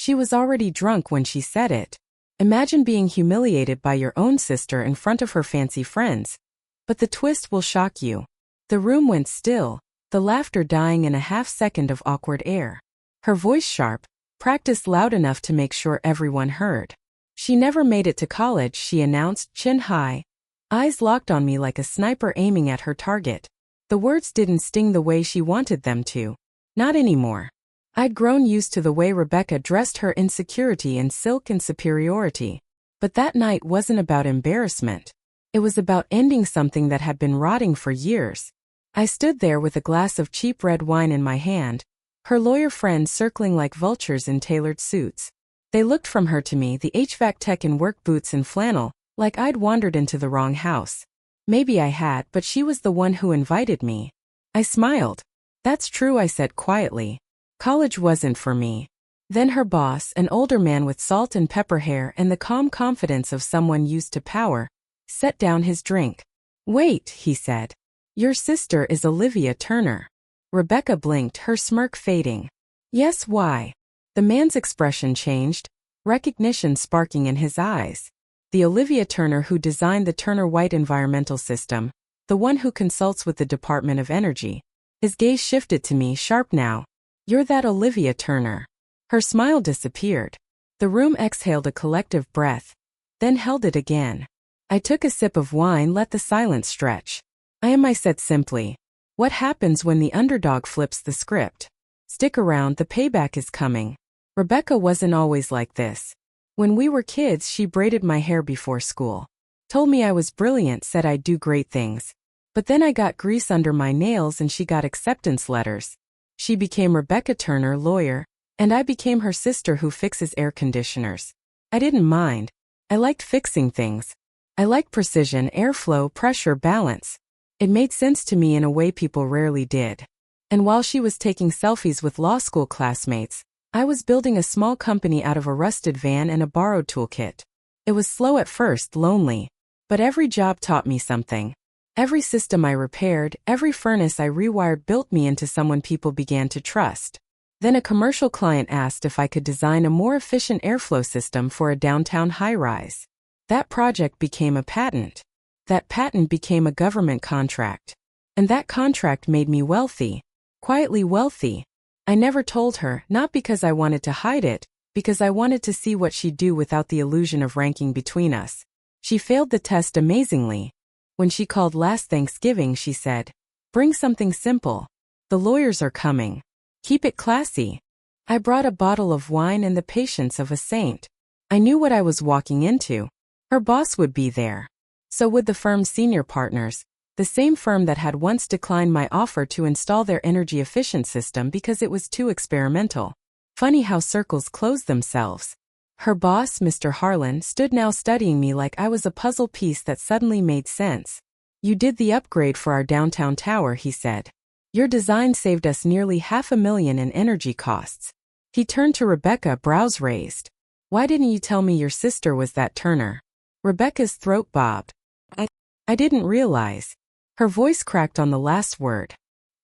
She was already drunk when she said it. Imagine being humiliated by your own sister in front of her fancy friends. But the twist will shock you. The room went still, the laughter dying in a half-second of awkward air. Her voice sharp, practiced loud enough to make sure everyone heard. She never made it to college, she announced, chin high. Eyes locked on me like a sniper aiming at her target. The words didn't sting the way she wanted them to. Not anymore. I'd grown used to the way Rebecca dressed her insecurity in silk and superiority. But that night wasn't about embarrassment. It was about ending something that had been rotting for years. I stood there with a glass of cheap red wine in my hand, her lawyer friends circling like vultures in tailored suits. They looked from her to me, the HVAC tech in work boots and flannel, like I'd wandered into the wrong house. Maybe I had, but she was the one who invited me. I smiled. That's true, I said quietly. College wasn't for me. Then her boss, an older man with salt and pepper hair and the calm confidence of someone used to power, set down his drink. Wait, he said. Your sister is Olivia Turner. Rebecca blinked, her smirk fading. Yes, why? The man's expression changed, recognition sparking in his eyes. The Olivia Turner who designed the Turner White environmental system, the one who consults with the Department of Energy. His gaze shifted to me, sharp now. You're that Olivia Turner. Her smile disappeared. The room exhaled a collective breath, then held it again. I took a sip of wine, let the silence stretch. I said simply. What happens when the underdog flips the script? Stick around, the payback is coming. Rebecca wasn't always like this. When we were kids, she braided my hair before school. Told me I was brilliant, said I'd do great things. But then I got grease under my nails and she got acceptance letters. She became Rebecca Turner, lawyer, and I became her sister who fixes air conditioners. I didn't mind. I liked fixing things. I liked precision, airflow, pressure, balance. It made sense to me in a way people rarely did. And while she was taking selfies with law school classmates, I was building a small company out of a rusted van and a borrowed toolkit. It was slow at first, lonely. But every job taught me something. Every system I repaired, every furnace I rewired built me into someone people began to trust. Then a commercial client asked if I could design a more efficient airflow system for a downtown high-rise. That project became a patent. That patent became a government contract. And that contract made me wealthy. Quietly wealthy. I never told her, not because I wanted to hide it, because I wanted to see what she'd do without the illusion of ranking between us. She failed the test amazingly. When she called last Thanksgiving, she said, "Bring something simple. The lawyers are coming. Keep it classy." I brought a bottle of wine and the patience of a saint. I knew what I was walking into. Her boss would be there. So would the firm's senior partners, the same firm that had once declined my offer to install their energy-efficient system because it was too experimental. Funny how circles close themselves. Her boss, Mr. Harlan, stood now studying me like I was a puzzle piece that suddenly made sense. "You did the upgrade for our downtown tower," he said. "Your design saved us nearly $500,000 in energy costs." He turned to Rebecca, brows raised. "Why didn't you tell me your sister was that Turner?" Rebecca's throat bobbed. I didn't realize. Her voice cracked on the last word.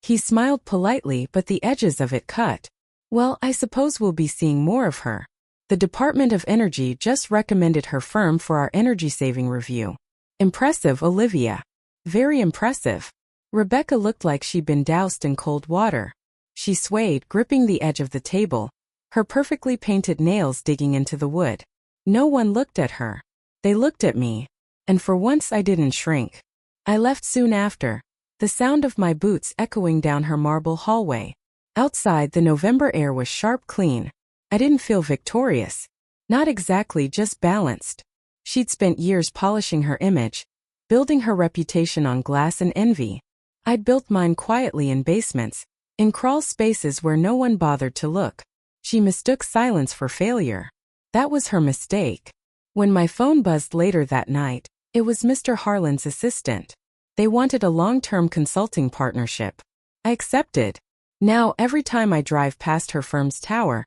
He smiled politely, but the edges of it cut. "Well, I suppose we'll be seeing more of her. The Department of Energy just recommended her firm for our energy-saving review." Impressive, Olivia. Very impressive. Rebecca looked like she'd been doused in cold water. She swayed, gripping the edge of the table, her perfectly painted nails digging into the wood. No one looked at her. They looked at me. And for once I didn't shrink. I left soon after, the sound of my boots echoing down her marble hallway. Outside, the November air was sharp, clean. I didn't feel victorious. Not exactly, just balanced. She'd spent years polishing her image, building her reputation on glass and envy. I'd built mine quietly in basements, in crawl spaces where no one bothered to look. She mistook silence for failure. That was her mistake. When my phone buzzed later that night, it was Mr. Harlan's assistant. They wanted a long-term consulting partnership. I accepted. Now, every time I drive past her firm's tower,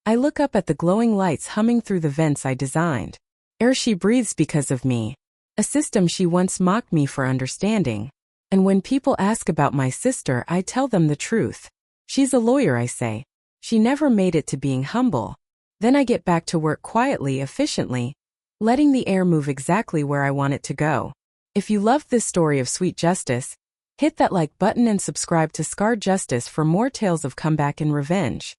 I look up at the glowing lights humming through the vents I designed. Air she breathes because of me. A system she once mocked me for understanding. And when people ask about my sister, I tell them the truth. She's a lawyer, I say. She never made it to being humble. Then I get back to work quietly, efficiently, letting the air move exactly where I want it to go. If you loved this story of sweet justice, hit that like button and subscribe to Scarred Justice for more tales of comeback and revenge.